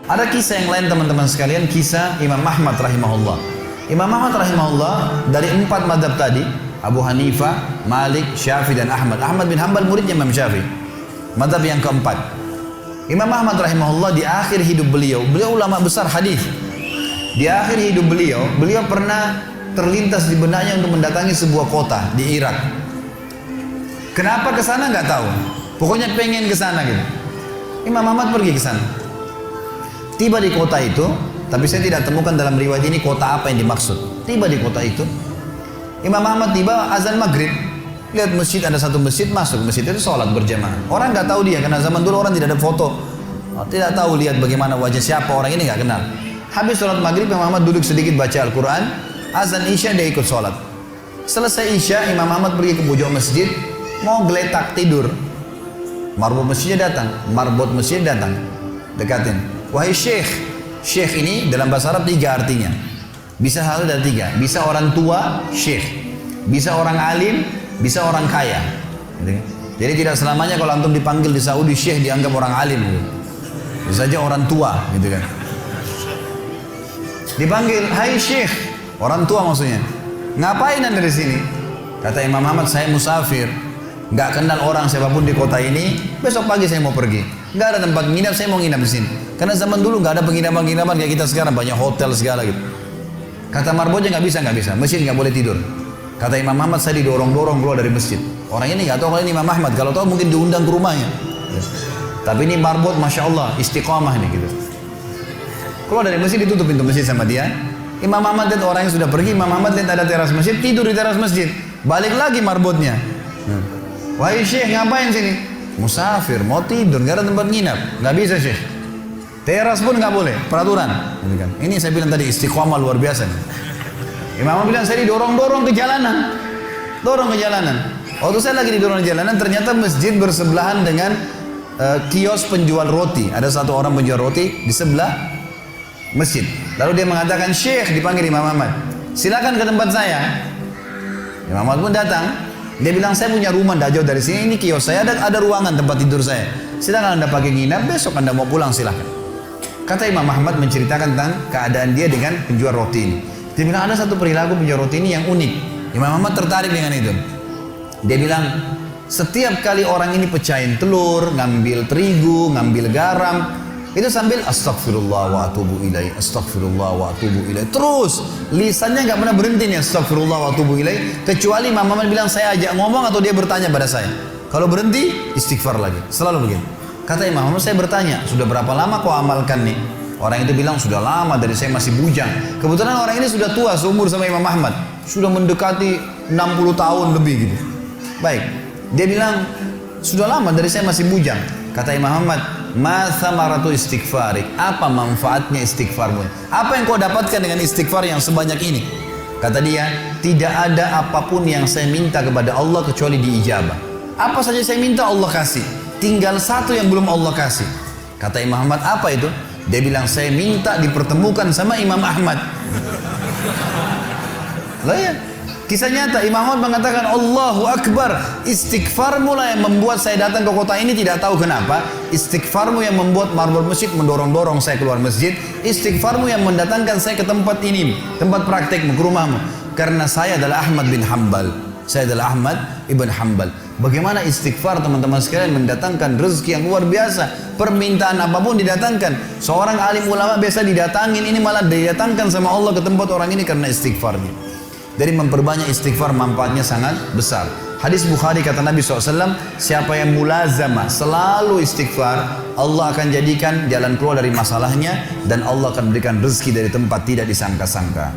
Ada kisah yang lain teman-teman sekalian, kisah Imam Ahmad rahimahullah. Imam Ahmad rahimahullah dari 4 mazhab tadi, Abu Hanifah, Malik, Syafi'i dan Ahmad. Ahmad bin Hanbal muridnya Imam Syafi'i. Mazhab yang keempat. Imam Ahmad rahimahullah di akhir hidup beliau ulama besar hadis. Di akhir hidup beliau pernah terlintas di benaknya untuk mendatangi sebuah kota di Irak. Kenapa ke sana nggak tahu. Pokoknya pengen ke sana gitu. Imam Ahmad pergi ke sana. Tiba di kota itu, tapi saya tidak temukan dalam riwayat ini kota apa yang dimaksud. Tiba di kota itu, Imam Ahmad tiba azan maghrib. Lihat masjid, ada satu masjid, masuk masjid itu sholat berjamaah. Orang nggak tahu dia, karena zaman dulu orang tidak ada foto, tidak tahu lihat bagaimana wajah siapa orang ini, nggak kenal. Habis sholat maghrib, Imam Ahmad duduk sedikit baca Al-Quran. Azan Isya dia ikut sholat. Selesai Isya, Imam Ahmad pergi ke pojok masjid, mau geletak tidur. Marbot masjidnya datang, dekatin. Wahai syekh, syekh ini dalam bahasa Arab 3 artinya. Bisa satu dari 3. Bisa orang tua, syekh. Bisa orang alim, bisa orang kaya. Jadi tidak selamanya kalau antum dipanggil di Saudi syekh dianggap orang alim. Bisa saja orang tua, gitu kan. Dipanggil, hai syekh, orang tua maksudnya. Ngapain anda di sini? Kata Imam Ahmad, saya musafir. Nggak kenal orang siapapun di kota ini. Besok pagi saya mau pergi. Nggak ada tempat nginap, saya mau nginap di sini. Karena zaman dulu nggak ada penginapan kayak kita sekarang, banyak hotel segala gitu. Kata marbotnya nggak bisa, masjid nggak boleh tidur. Kata Imam Ahmad, saya didorong-dorong keluar dari masjid. Orang ini nggak tahu kalau ini Imam Ahmad, kalau tahu mungkin diundang ke rumahnya. Tapi ini marbot, masya Allah, istiqamah ini gitu. Keluar dari masjid, ditutup pintu masjid sama dia. Imam Ahmad lihat orang yang sudah pergi, Imam Ahmad lihat ada teras masjid, tidur di teras masjid. Balik lagi marbotnya. Wahai syekh, ngapain sini? Musafir, mau tidur, nggak ada tempat nginap. Nggak bisa syekh. Teras pun nggak boleh, peraturan. Ini saya bilang tadi istiqomah luar biasa. Imam bilang saya didorong-dorong ke jalanan, Waktu saya lagi didorong ke jalanan, ternyata masjid bersebelahan dengan kios penjual roti. Ada satu orang penjual roti di sebelah masjid. Lalu dia mengatakan, syekh, dipanggil Imam Ahmad, silakan ke tempat saya. Imam Ahmad pun datang. Dia bilang, saya punya rumah tidak jauh dari sini, ini kios saya, ada ruangan tempat tidur saya. Silakan anda pakai nginap, besok anda mau pulang silakan. Kata Imam Ahmad menceritakan tentang keadaan dia dengan penjual roti ini. Dia bilang ada satu perilaku penjual roti ini yang unik. Imam Ahmad tertarik dengan itu. Dia bilang, setiap kali orang ini pecahin telur, ngambil terigu, ngambil garam, itu sambil astagfirullah wa atubu ilaih, astagfirullah wa atubu ilaih. Terus lisannya nggak pernah berhenti nih, astagfirullah wa atubu ilaih. Kecuali Imam Ahmad bilang saya ajak ngomong atau dia bertanya pada saya. Kalau berhenti, istighfar lagi. Selalu begini. Kata Imam Ahmad, saya bertanya, sudah berapa lama kau amalkan nih? Orang itu bilang, sudah lama, dari saya masih bujang. Kebetulan orang ini sudah tua, seumur sama Imam Ahmad. Sudah mendekati 60 tahun lebih gitu. Baik, dia bilang, sudah lama, dari saya masih bujang. Kata Imam Ahmad, ma thamaratu istighfarik, apa manfaatnya istighfarmu? Apa yang kau dapatkan dengan istighfar yang sebanyak ini? Kata dia, tidak ada apapun yang saya minta kepada Allah kecuali diijabah. Apa saja saya minta Allah kasih. Tinggal satu yang belum Allah kasih. Kata Imam Ahmad, apa itu? Dia bilang, saya minta dipertemukan sama Imam Ahmad. Lah ya, kisah nyata. Imam Ahmad mengatakan, Allahu Akbar, istighfarmu lah yang membuat saya datang ke kota ini, tidak tahu kenapa. Istighfarmu yang membuat marbot masjid mendorong-dorong saya keluar masjid. Istighfarmu yang mendatangkan saya ke tempat ini, tempat praktekmu, ke rumahmu. Karena saya adalah Ahmad bin Hanbal. Saya adalah Ahmad ibn Hanbal. Bagaimana istighfar teman-teman sekalian mendatangkan rezeki yang luar biasa. Permintaan apapun didatangkan. Seorang alim ulama biasa didatangin, ini malah didatangkan sama Allah ke tempat orang ini karena istighfarnya. Dari memperbanyak istighfar manfaatnya sangat besar. Hadis Bukhari kata Nabi SAW, siapa yang mulazamah selalu istighfar, Allah akan jadikan jalan keluar dari masalahnya dan Allah akan berikan rezeki dari tempat tidak disangka-sangka.